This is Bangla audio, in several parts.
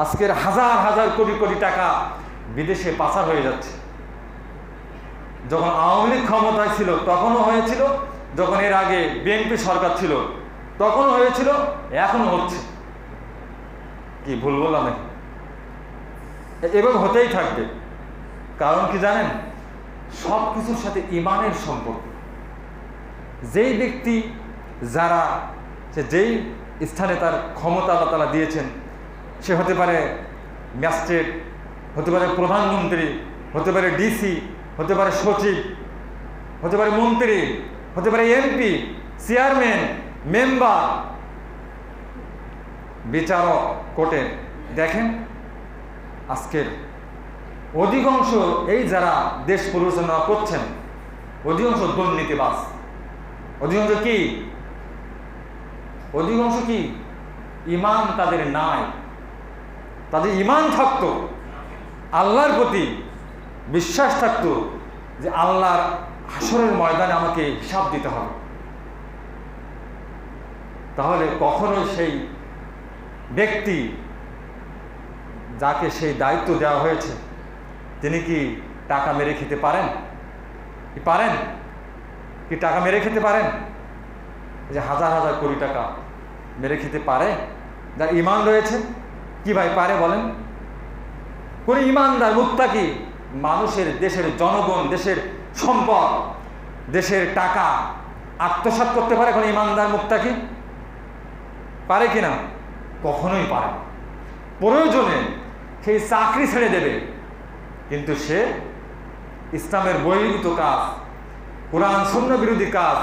আজকের হাজার হাজার কোটি কোটি টাকা বিদেশে পাচার হয়ে যাচ্ছে। যখন আওয়ামী লীগ ক্ষমতায় ছিল তখনও হয়েছিল, যখন এর আগে বিএনপি সরকার ছিল তখনও হয়েছিল, এখনো হচ্ছে। কি ভুল বললাম নাকি? এভাবে হতেই থাকবে। কারণ কি জানেন, সব কিছুর সাথে ইমানের সম্পর্ক। যেই ব্যক্তি যারা যেই স্থানে তার ক্ষমতা আল্লাহ তাআলা দিয়েছেন, সে হতে পারে ম্যাজিস্ট্রেট, হতে পারে প্রধানমন্ত্রী, হতে পারে ডিসি, হতে পারে সচিব, হতে পারে মন্ত্রী, হতে পারে এমপি, চেয়ারম্যান, মেম্বার, বিচারক কোর্টের। দেখেন আজকের অধিকাংশ এই যারা দেশ পরিচালনা করছেন, অধিকাংশ দুর্নীতিবাজ। অধিকাংশ কি ইমান তাদের নাই। তাদের ইমান থাকতো, আল্লাহর প্রতি বিশ্বাস থাকতো যে আল্লাহর হাসরের ময়দানে আমাকে হিসাব দিতে হবে, তাহলে কখনো সেই ব্যক্তি যাকে সেই দায়িত্ব দেওয়া হয়েছে তিনি কি টাকা মেরে খেতে পারেন? কি টাকা মেরে খেতে পারেন? যে হাজার হাজার কোটি টাকা মেরে খেতে পারে যার ইমান রয়েছে? কি ভাই পারে বলেন? কোন ইমানদার মুত্তাকি মানুষের, দেশের জনগণ, দেশের সম্পদ, দেশের টাকা আত্মসাৎ করতে পারে কোন ইমানদার মুত্তাকি? পারে কিনা? কখনোই পারে না। প্রয়োজনে সেই চাকরি ছেড়ে দেবে, কিন্তু সে ইসলামের বহির্ভূত কাজ, কোরআন সুন্নাহ বিরোধী কাজ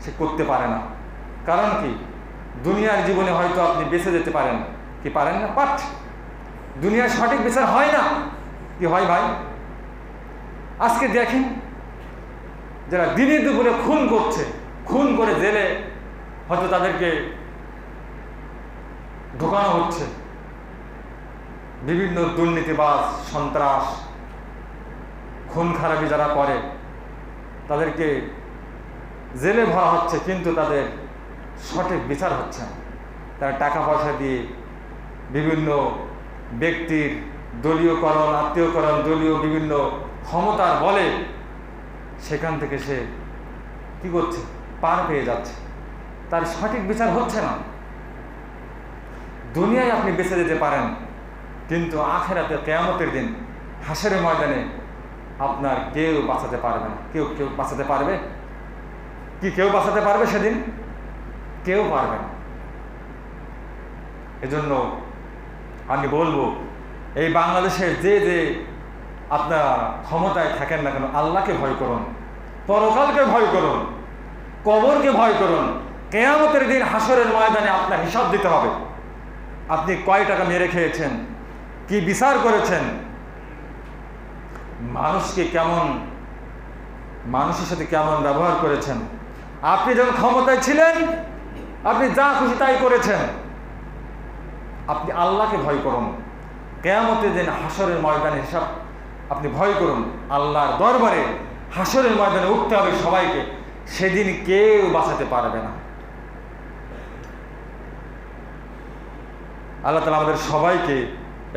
সে করতে পারে না। কারণ কি? দুনিয়ার জীবনে হয়তো আপনি বেঁচে যেতে পারেন, কি পারেন না? দুনিয়ার সঠিক বিচার হয় না। কি হয় ভাই? আজকে দেখেন যারা দিনে দুপুরে খুন করছে, খুন করে জেলে হয়তো তাদেরকে ঢোকানো হচ্ছে। বিভিন্ন দুর্নীতিবাজ, সন্ত্রাস, খুন খারাপি যারা করে তাদেরকে জেলে ভরা হচ্ছে, কিন্তু তাদের সঠিক বিচার হচ্ছে না। তারা টাকা পয়সা দিয়ে বিভিন্ন ব্যক্তির দলীয়করণ, আত্মীয়করণ, দলীয় বিভিন্ন ক্ষমতার বলে সেখান থেকে সে কি করছে? পার পেয়ে যাচ্ছে, তার সঠিক বিচার হচ্ছে না। দুনিয়ায় আপনি বেঁচে যেতে পারেন, কিন্তু আখিরাতে কিয়ামতের দিন হাসরের ময়দানে আপনার কেউ বাঁচাতে পারবে না। কেউ বাঁচাতে পারবে কি? কেউ বাঁচাতে পারবে সেদিন? কেউ পারবে না। এজন্য আমি বলবো, এই বাংলাদেশের যে আপনারা ক্ষমতায় থাকেন না কেন, আল্লাহকে ভয় করুন, পরকালকে ভয় করুন, কবরকে ভয় করুন। কিয়ামতের দিন হাসরের ময়দানে আপনার হিসাব দিতে হবে। আপনি কয় টাকা মেরে খেয়েছেন, কি বিচার করেছেন, মানুষের সাথে কেমন ব্যবহার করেছেন। আপনি যখন ক্ষমতায় ছিলেন আপনি যা খুশি তাই করেছেন। আপনি আল্লাহকে ভয় করুন। কিয়ামতের দিন হাসরের ময়দানে হিসাব আপনি ভয় করুন। আল্লাহর দরবারে হাসরের ময়দানে উঠতে হবে সবাইকে। সেদিন কেউ বাঁচাতে পারবে না। আল্লাহ তাআলা আমাদের সবাইকে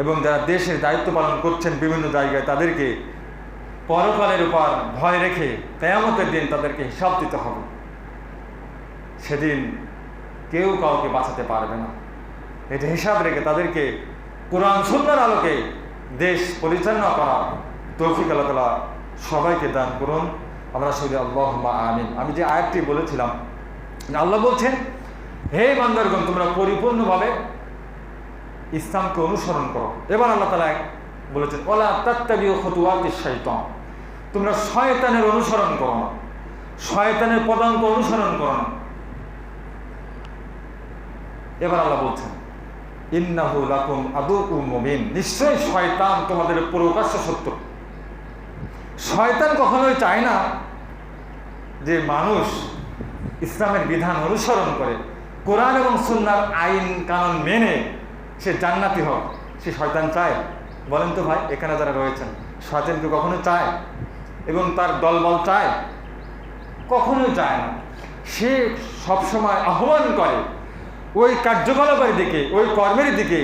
এবং যারা দেশের দায়িত্ব পালন করছেন বিভিন্ন জায়গায় তাদেরকে পরকালের উপর ভয় রেখে কিয়ামতের দিন তাদেরকে হিসাব দিতে হবে। সেদিন কেউ কাউকে বাঁচাতে পারবে না। এটা হিসাব রেখে তাদেরকে কোরআন সুন্নাহর আলোকে দেশ পরিচালনা করার তৌফিক আল্লাহ তাআলা সবাইকে দান করুন। আমরা সবাই আল্লাহুম্মা আমিন। আমি যে আয়াতটি বলেছিলাম, আল্লাহ বলছেন, হে বান্দারগণ, তোমরা পরিপূর্ণভাবে ইসলামকে অনুসরণ করো। এবার আল্লাহ তাআলা বলেছেন, ওয়ালা তাত্তাবিউ খুতুওয়াতিশ শাইতান, তোমরা শয়তানের অনুসরণ করো না, শয়তানের পদাঙ্ক অনুসরণ করো না। এবার আল্লাহ বলছেন, ইন্নাহু লাকুম আদুউম মুবিন, নিশ্চয়ই শয়তান তোমাদের প্রকাশ্য শত্রু। শয়তান কখনোই চায় না যে মানুষ ইসলামের বিধান অনুসরণ করে, কোরআন এবং সুন্নাহর আইন কানুন মেনে সে জান্নাতি হোক। সে শয়তান চায়? বলেন তো ভাই, এখানে যারা রয়েছেন, শয়তান কি কখনো চায়? এবং তার দলবল চায়? কখনোই চায় না। সে সবসময় আহ্বান করে ওই কার্যকলাপের দিকে, ওই কর্মের দিকে,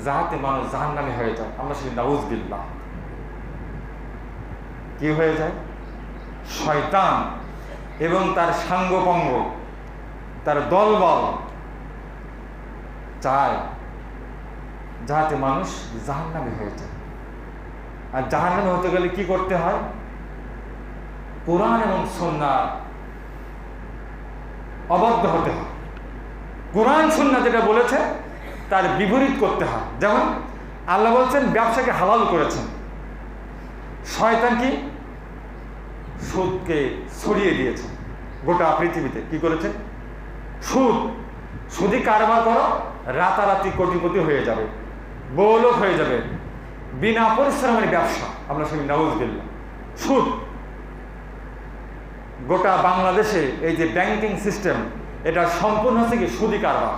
যাহাতে মানুষ জাহান্নামী হয়ে যায়। আমরা শুনি নাউযুবিল্লাহ। কি হয়ে যায়? শয়তান এবং তার সাঙ্গপঙ্গ, তার দলবল চায় যাহাতে মানুষ জাহান্নামী হয়ে যায়। আর জাহান্নামী হতে গেলে কি করতে হয়? কোরআন এবং সুন্নাহ অবদ্ধ হতে হয়। কোরআন সুন্নাহ যেটা বলেছে তার বিপরীত করতে হয়। যেমন আল্লাহ বলছেন ব্যবসাকে হালাল করেছেন, শয়তান কি? সুদকে ছড়িয়ে দিয়েছে গোটা পৃথিবীতে। কি করেছে? সুদি কারবার করো, রাতারাতি কোটিপতি হয়ে যাবে, বড়লোক হয়ে যাবে, বিনা পরিশ্রমের ব্যবসা। আমরা শুনি নাউযুবিল্লাহ। সুদ গোটা বাংলাদেশে এই যে ব্যাংকিং সিস্টেম, এটা সম্পূর্ণ হচ্ছে কি সুদি কারবার।